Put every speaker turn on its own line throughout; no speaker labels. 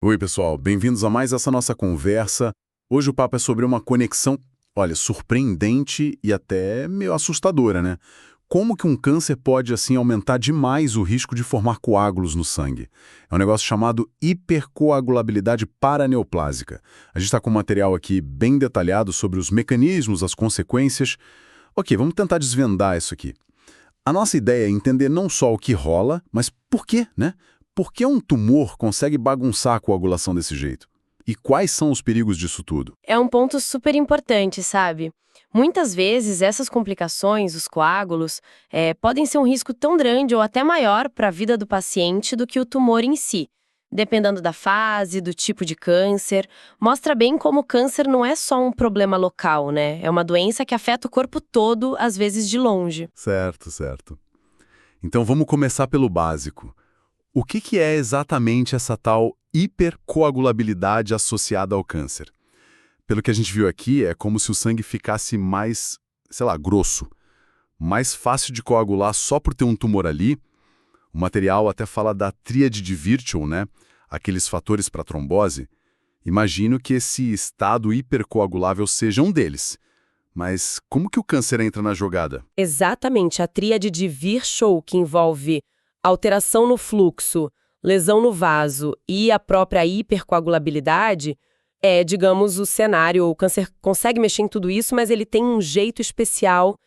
Oi, pessoal, bem-vindos a mais essa nossa conversa. Hoje o papo é sobre uma conexão, olha, surpreendente e até meio assustadora, né? Como que um câncer pode, assim, aumentar demais o risco de formar coágulos no sangue? É um negócio chamado hipercoagulabilidade paraneoplásica. A gente está com um material aqui bem detalhado sobre os mecanismos, as consequências. Ok, vamos tentar desvendar isso aqui. A nossa ideia é entender não só o que rola, mas por quê, né? Por que um tumor consegue bagunçar a coagulação desse jeito? E quais são os perigos disso tudo?
É um ponto super importante, sabe? Muitas vezes essas complicações, os coágulos, podem ser um risco tão grande ou até maior para a vida do paciente do que o tumor em si. Dependendo da fase, do tipo de câncer, mostra bem como o câncer não é só um problema local, né? É uma doença que afeta o corpo todo, às vezes de longe.
Certo, certo. Então vamos começar pelo básico. O que é exatamente essa tal hipercoagulabilidade associada ao câncer? Pelo que a gente viu aqui, é como se o sangue ficasse mais, sei lá, grosso, mais fácil de coagular só por ter um tumor ali. O material até fala da tríade de Virchow, né? Aqueles fatores para trombose. Imagino que esse estado hipercoagulável seja um deles. Mas como que o câncer entra na jogada?
Exatamente, a tríade de Virchow, que envolve alteração no fluxo, lesão no vaso e a própria hipercoagulabilidade, é, digamos, o cenário. O câncer consegue mexer em tudo isso, mas ele tem um jeito especial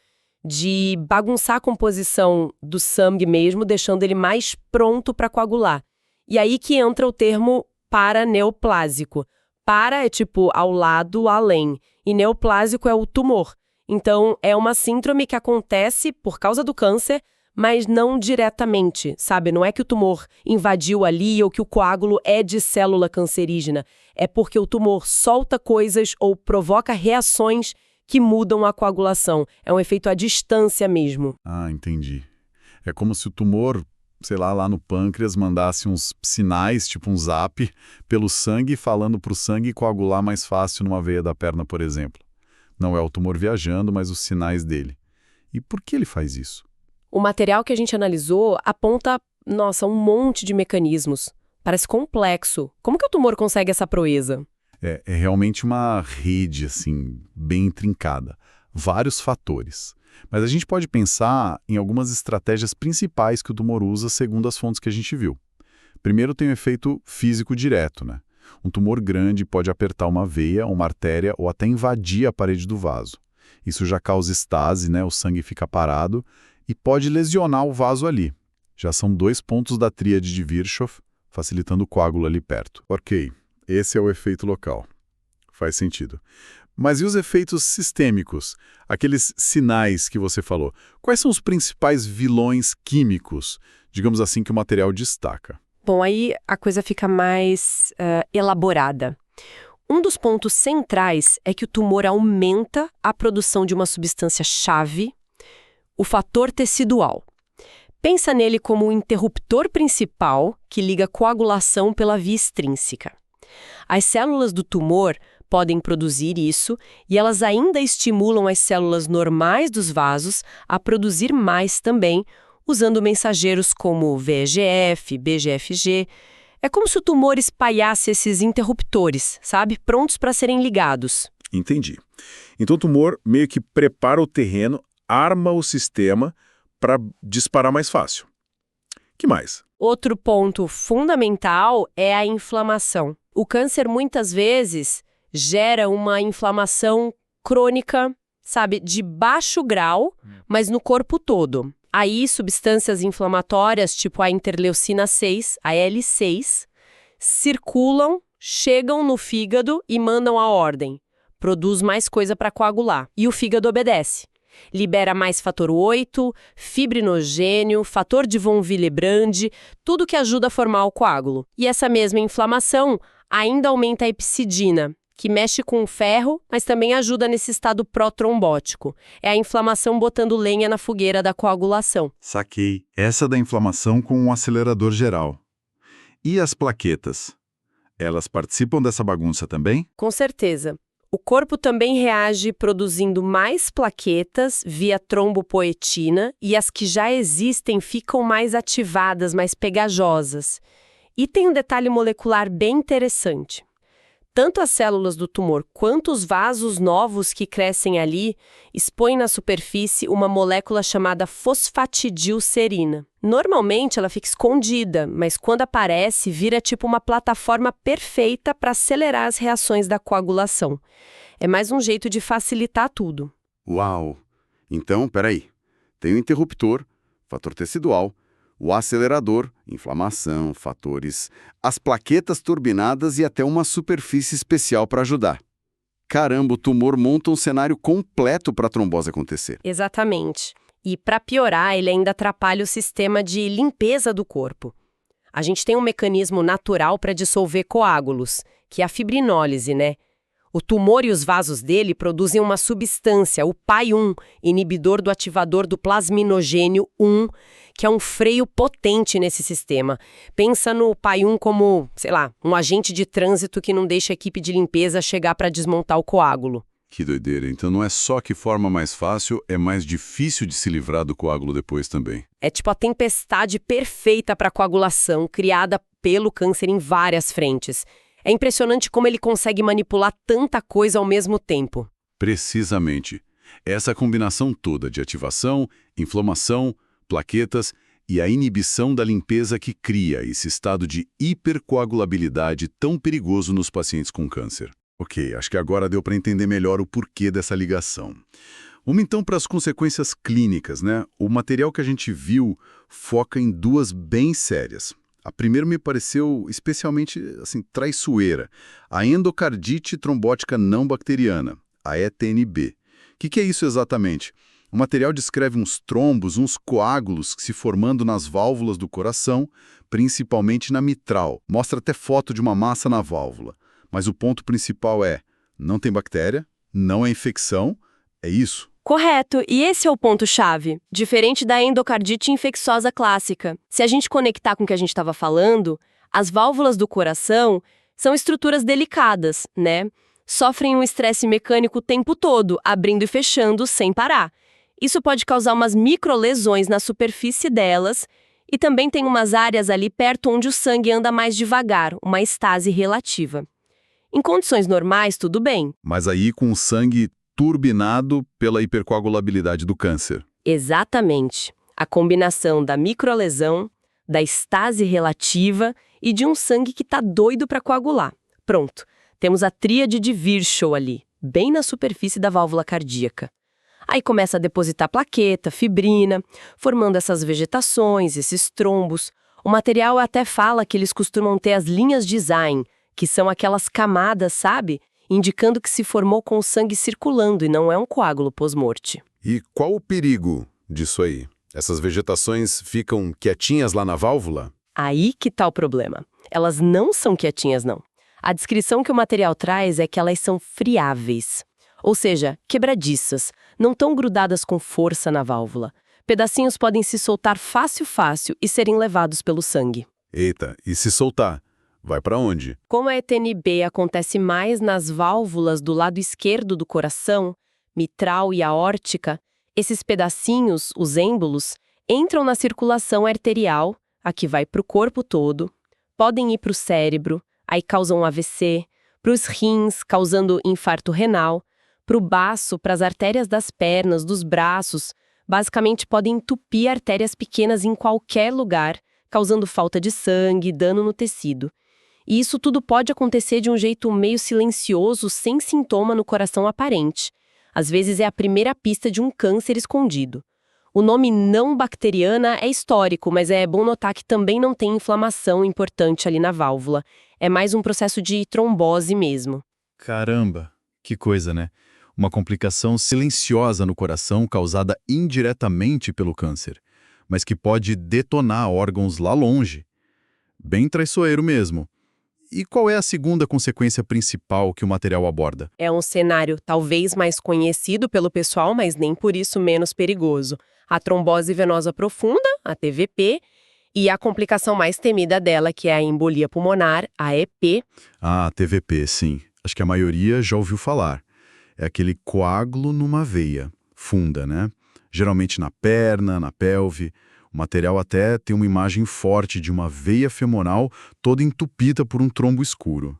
de bagunçar a composição do sangue mesmo, deixando ele mais pronto para coagular. E aí que entra o termo paraneoplásico. Para é tipo ao lado, além, e neoplásico é o tumor. Então, é uma síndrome que acontece por causa do câncer, mas não diretamente, sabe? Não é que o tumor invadiu ali ou que o coágulo é de célula cancerígena. É porque o tumor solta coisas ou provoca reações que mudam a coagulação. É um efeito à distância mesmo.
Ah, entendi. É como se o tumor, sei lá no pâncreas, mandasse uns sinais, tipo um zap, pelo sangue, falando para o sangue coagular mais fácil numa veia da perna, por exemplo. Não é o tumor viajando, mas os sinais dele. E por que ele faz isso?
O material que a gente analisou aponta, nossa, um monte de mecanismos. Parece complexo. Como que o tumor consegue essa proeza?
É realmente uma rede, assim, bem intrincada. Vários fatores. Mas a gente pode pensar em algumas estratégias principais que o tumor usa segundo as fontes que a gente viu. Primeiro tem o efeito físico direto, né? Um tumor grande pode apertar uma veia, uma artéria ou até invadir a parede do vaso. Isso já causa estase, né? O sangue fica parado e pode lesionar o vaso ali. Já são 2 pontos da tríade de Virchow, facilitando o coágulo ali perto. Ok, esse é o efeito local. Faz sentido. Mas e os efeitos sistêmicos? Aqueles sinais que você falou. Quais são os principais vilões químicos, digamos assim, que o material destaca?
Bom, aí a coisa fica mais elaborada. Um dos pontos centrais é que o tumor aumenta a produção de uma substância-chave, o fator tecidual. Pensa nele como o interruptor principal que liga a coagulação pela via extrínseca. As células do tumor podem produzir isso e elas ainda estimulam as células normais dos vasos a produzir mais também, usando mensageiros como VEGF, BGFG. É como se o tumor espalhasse esses interruptores, sabe? Prontos para serem ligados.
Entendi. Então o tumor meio que prepara o terreno, arma o sistema para disparar mais fácil. Que mais?
Outro ponto fundamental é a inflamação. O câncer muitas vezes gera uma inflamação crônica, sabe, de baixo grau, mas no corpo todo. Aí, substâncias inflamatórias, tipo a interleucina 6, a L6, circulam, chegam no fígado e mandam a ordem. Produz mais coisa para coagular. E o fígado obedece. Libera mais fator 8, fibrinogênio, fator de von Willebrand, tudo que ajuda a formar o coágulo. E essa mesma inflamação ainda aumenta a epsidina, que mexe com o ferro, mas também ajuda nesse estado pró-trombótico. É a inflamação botando lenha na fogueira da coagulação.
Saquei. Essa da inflamação com um acelerador geral. E as plaquetas? Elas participam dessa bagunça também?
Com certeza. O corpo também reage produzindo mais plaquetas via trombopoetina e as que já existem ficam mais ativadas, mais pegajosas. E tem um detalhe molecular bem interessante. Tanto as células do tumor quanto os vasos novos que crescem ali expõem na superfície uma molécula chamada fosfatidilcerina. Normalmente ela fica escondida, mas quando aparece, vira tipo uma plataforma perfeita para acelerar as reações da coagulação. É mais um jeito de facilitar tudo.
Uau! Então, peraí. Tem o interruptor, fator tecidual, o acelerador, inflamação, fatores, as plaquetas turbinadas e até uma superfície especial para ajudar. Caramba, o tumor monta um cenário completo para a trombose acontecer.
Exatamente. E para piorar, ele ainda atrapalha o sistema de limpeza do corpo. A gente tem um mecanismo natural para dissolver coágulos, que é a fibrinólise, né? O tumor e os vasos dele produzem uma substância, o PAI-1, inibidor do ativador do plasminogênio 1, que é um freio potente nesse sistema. Pensa no PAI-1 como, sei lá, um agente de trânsito que não deixa a equipe de limpeza chegar para desmontar o coágulo.
Que doideira. Então não é só que forma mais fácil, é mais difícil de se livrar do coágulo depois também.
É tipo a tempestade perfeita para coagulação, criada pelo câncer em várias frentes. É impressionante como ele consegue manipular tanta coisa ao mesmo tempo.
Precisamente. Essa combinação toda de ativação, inflamação, plaquetas e a inibição da limpeza que cria esse estado de hipercoagulabilidade tão perigoso nos pacientes com câncer. Ok, acho que agora deu para entender melhor o porquê dessa ligação. Vamos então para as consequências clínicas, né? O material que a gente viu foca em duas bem sérias. A primeira me pareceu especialmente traiçoeira, a endocardite trombótica não bacteriana, a ETNB. O que é isso exatamente? O material descreve uns trombos, uns coágulos se formando nas válvulas do coração, principalmente na mitral. Mostra até foto de uma massa na válvula. Mas o ponto principal é, não tem bactéria, não é infecção, é isso.
Correto, e esse é o ponto-chave, diferente da endocardite infecciosa clássica. Se a gente conectar com o que a gente estava falando, as válvulas do coração são estruturas delicadas, né? Sofrem um estresse mecânico o tempo todo, abrindo e fechando sem parar. Isso pode causar umas microlesões na superfície delas e também tem umas áreas ali perto onde o sangue anda mais devagar, uma estase relativa. Em condições normais, tudo bem.
Mas aí com o sangue turbinado pela hipercoagulabilidade do câncer.
Exatamente. A combinação da microlesão, da estase relativa e de um sangue que tá doido para coagular. Pronto, temos a tríade de Virchow ali, bem na superfície da válvula cardíaca. Aí começa a depositar plaqueta, fibrina, formando essas vegetações, esses trombos. O material até fala que eles costumam ter as linhas de Zayn, que são aquelas camadas, sabe? Indicando que se formou com o sangue circulando e não é um coágulo pós-morte.
E qual o perigo disso aí? Essas vegetações ficam quietinhas lá na válvula?
Aí que tá o problema. Elas não são quietinhas, não. A descrição que o material traz é que elas são friáveis. Ou seja, quebradiças, não tão grudadas com força na válvula. Pedacinhos podem se soltar fácil e serem levados pelo sangue.
Eita, e se soltar? Vai para onde?
Como a ETNB acontece mais nas válvulas do lado esquerdo do coração, mitral e aórtica, esses pedacinhos, os êmbolos, entram na circulação arterial, a que vai para o corpo todo, podem ir para o cérebro, aí causam um AVC, para os rins, causando infarto renal, para o baço, para as artérias das pernas, dos braços, basicamente podem entupir artérias pequenas em qualquer lugar, causando falta de sangue, dano no tecido. E isso tudo pode acontecer de um jeito meio silencioso, sem sintoma no coração aparente. Às vezes é a primeira pista de um câncer escondido. O nome não bacteriana é histórico, mas é bom notar que também não tem inflamação importante ali na válvula. É mais um processo de trombose mesmo.
Caramba, que coisa, né? Uma complicação silenciosa no coração causada indiretamente pelo câncer, mas que pode detonar órgãos lá longe. Bem traiçoeiro mesmo. E qual é a segunda consequência principal que o material aborda?
É um cenário talvez mais conhecido pelo pessoal, mas nem por isso menos perigoso. A trombose venosa profunda, a TVP, e a complicação mais temida dela, que é a embolia pulmonar, a EP.
Ah, TVP, sim. Acho que a maioria já ouviu falar. É aquele coágulo numa veia, funda, né? Geralmente na perna, na pelve. O material até tem uma imagem forte de uma veia femoral toda entupida por um trombo escuro.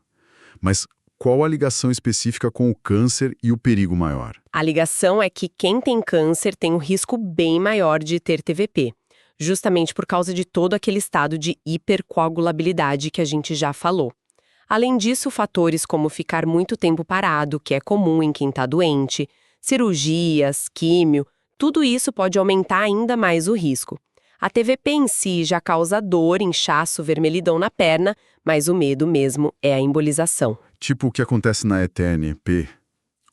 Mas qual a ligação específica com o câncer e o perigo maior?
A ligação é que quem tem câncer tem um risco bem maior de ter TVP, justamente por causa de todo aquele estado de hipercoagulabilidade que a gente já falou. Além disso, fatores como ficar muito tempo parado, que é comum em quem está doente, cirurgias, químio, tudo isso pode aumentar ainda mais o risco. A TVP em si já causa dor, inchaço, vermelhidão na perna, mas o medo mesmo é a embolização.
Tipo o que acontece na ETNP.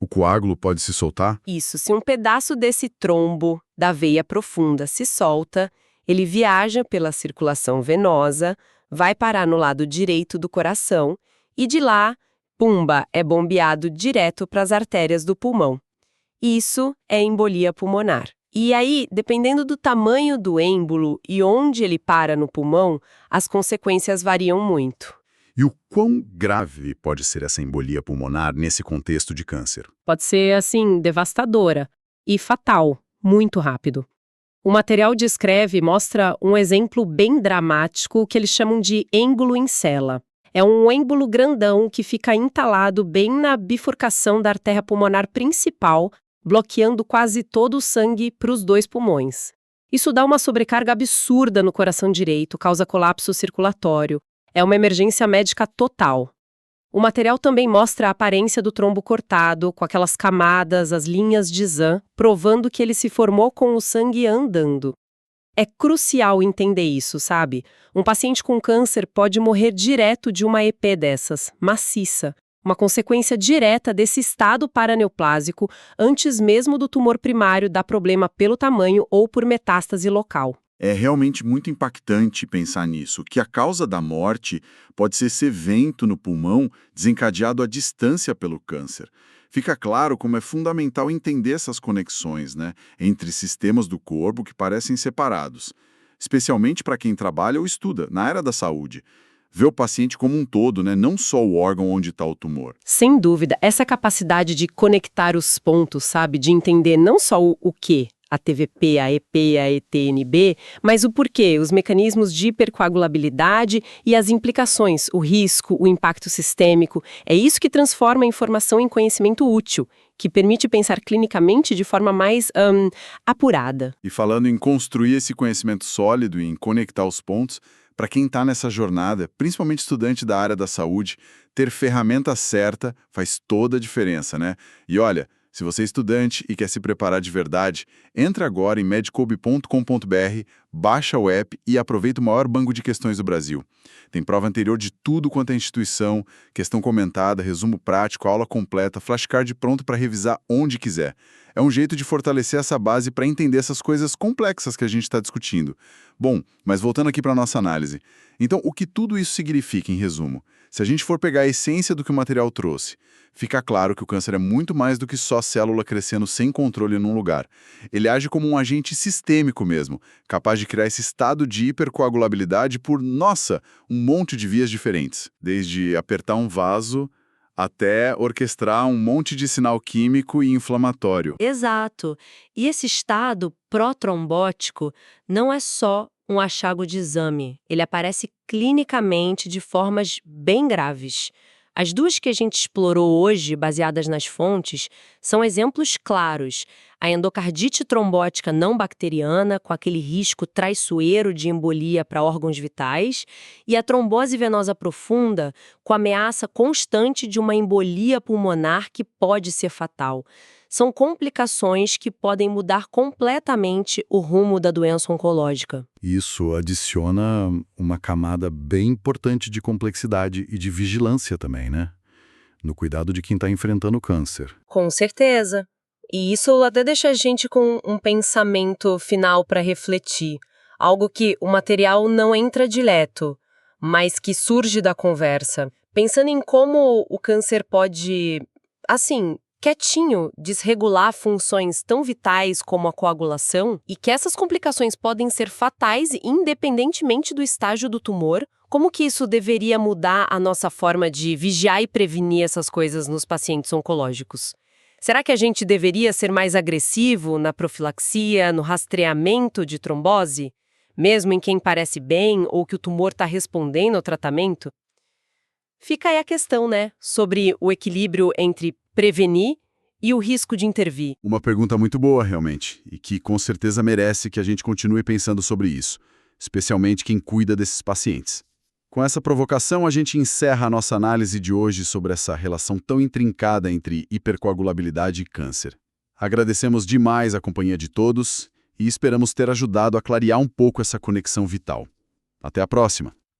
O coágulo pode se soltar?
Isso, se um pedaço desse trombo da veia profunda se solta, ele viaja pela circulação venosa, vai parar no lado direito do coração e de lá, pumba, é bombeado direto para as artérias do pulmão. Isso é embolia pulmonar. E aí, dependendo do tamanho do êmbolo e onde ele para no pulmão, as consequências variam muito.
E o quão grave pode ser essa embolia pulmonar nesse contexto de câncer?
Pode ser, assim, devastadora e fatal, muito rápido. O material descreve e mostra um exemplo bem dramático que eles chamam de êmbolo em cela. É um êmbolo grandão que fica entalado bem na bifurcação da artéria pulmonar principal, bloqueando quase todo o sangue para os 2 pulmões. Isso dá uma sobrecarga absurda no coração direito, causa colapso circulatório. É uma emergência médica total. O material também mostra a aparência do trombo cortado, com aquelas camadas, as linhas de Zahn, provando que ele se formou com o sangue andando. É crucial entender isso, sabe? Um paciente com câncer pode morrer direto de uma EP dessas, maciça, uma consequência direta desse estado paraneoplásico antes mesmo do tumor primário dar problema pelo tamanho ou por metástase local.
É realmente muito impactante pensar nisso, que a causa da morte pode ser esse evento no pulmão desencadeado à distância pelo câncer. Fica claro como é fundamental entender essas conexões, né, entre sistemas do corpo que parecem separados, especialmente para quem trabalha ou estuda na área da saúde. Ver o paciente como um todo, né, não só o órgão onde está o tumor.
Sem dúvida, essa capacidade de conectar os pontos, sabe, de entender não só o quê, a TVP, a EP, a ETNB, mas o porquê, os mecanismos de hipercoagulabilidade e as implicações, o risco, o impacto sistêmico. É isso que transforma a informação em conhecimento útil, que permite pensar clinicamente de forma mais apurada.
E falando em construir esse conhecimento sólido e em conectar os pontos, para quem está nessa jornada, principalmente estudante da área da saúde, ter ferramenta certa faz toda a diferença, né? E olha, se você é estudante e quer se preparar de verdade, entre agora em medicob.com.br, baixa o app e aproveita o maior banco de questões do Brasil. Tem prova anterior de tudo quanto é instituição, questão comentada, resumo prático, aula completa, flashcard pronto para revisar onde quiser. É um jeito de fortalecer essa base para entender essas coisas complexas que a gente está discutindo. Bom, mas voltando aqui para a nossa análise. Então, o que tudo isso significa, em resumo? Se a gente for pegar a essência do que o material trouxe, fica claro que o câncer é muito mais do que só célula crescendo sem controle num lugar. Ele age como um agente sistêmico mesmo, capaz de criar esse estado de hipercoagulabilidade por, nossa, um monte de vias diferentes. Desde apertar um vaso até orquestrar um monte de sinal químico e inflamatório.
Exato. E esse estado protrombótico não é só um achago de exame. Ele aparece clinicamente de formas bem graves. As duas que a gente explorou hoje, baseadas nas fontes, são exemplos claros. A endocardite trombótica não bacteriana, com aquele risco traiçoeiro de embolia para órgãos vitais, e a trombose venosa profunda, com a ameaça constante de uma embolia pulmonar que pode ser fatal. São complicações que podem mudar completamente o rumo da doença oncológica.
Isso adiciona uma camada bem importante de complexidade e de vigilância também, né? No cuidado de quem está enfrentando o câncer.
Com certeza. E isso até deixa a gente com um pensamento final para refletir. Algo que o material não entra direto, mas que surge da conversa. Pensando em como o câncer pode, assim, quietinho, desregular funções tão vitais como a coagulação e que essas complicações podem ser fatais independentemente do estágio do tumor, como que isso deveria mudar a nossa forma de vigiar e prevenir essas coisas nos pacientes oncológicos? Será que a gente deveria ser mais agressivo na profilaxia, no rastreamento de trombose? mesmo em quem parece bem ou que o tumor está respondendo ao tratamento? Fica aí a questão, né, sobre o equilíbrio entre prevenir e o risco de intervir.
Uma pergunta muito boa, realmente, e que com certeza merece que a gente continue pensando sobre isso, especialmente quem cuida desses pacientes. Com essa provocação, a gente encerra a nossa análise de hoje sobre essa relação tão intrincada entre hipercoagulabilidade e câncer. Agradecemos demais a companhia de todos e esperamos ter ajudado a clarear um pouco essa conexão vital. Até a próxima!